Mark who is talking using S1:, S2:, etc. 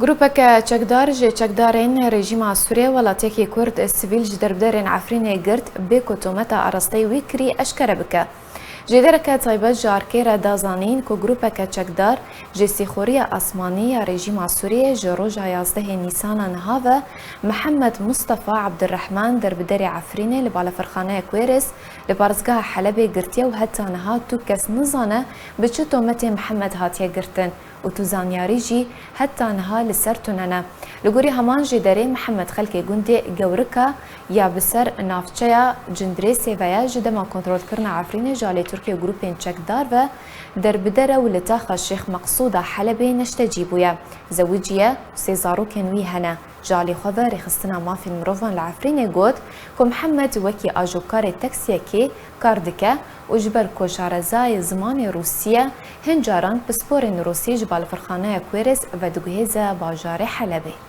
S1: گروپک چکدار جه چکدارین رژیم سوریه ولاتیکی کرد سیویل جدربدارین عفرین گرد به کتومت ارسطی ویکری اشکره بکه. جدرک طیبت جارکیر دازانین که گروپک چکدار جسیخوری آسمانی رژیم سوریه جروج 11 نیسان نهاوه محمد مصطفى عبدالرحمن دربداری عفرین لبالا فرخانه کویرس لبارزگاه حلب گرتیه و حتی نها تو کس نزانه به چه تومت محمد هاتیه گرتن و تو زانیاری جی حتی نها لسر توننه لگوری همان جداره محمد خلک گنده گورکا یا بسر نافچه جندری سیویا جدما کنترول کرن عفرین جالی ترکیه گروپین چکدار و دربدره و لتاخ الشيخ مقصود حلبي نشتجيبويا زوجية سيزارو كنوي هنا جالي خضر خستنا ما في المروفان العفرين قد محمد وكي اجوكار تاكسيكي كاردكا وجبر كوشارزاي زمان روسيا هنجاران بسبورين روسي جبال فرخانه كويرس ودوغيزا باجار حلبي.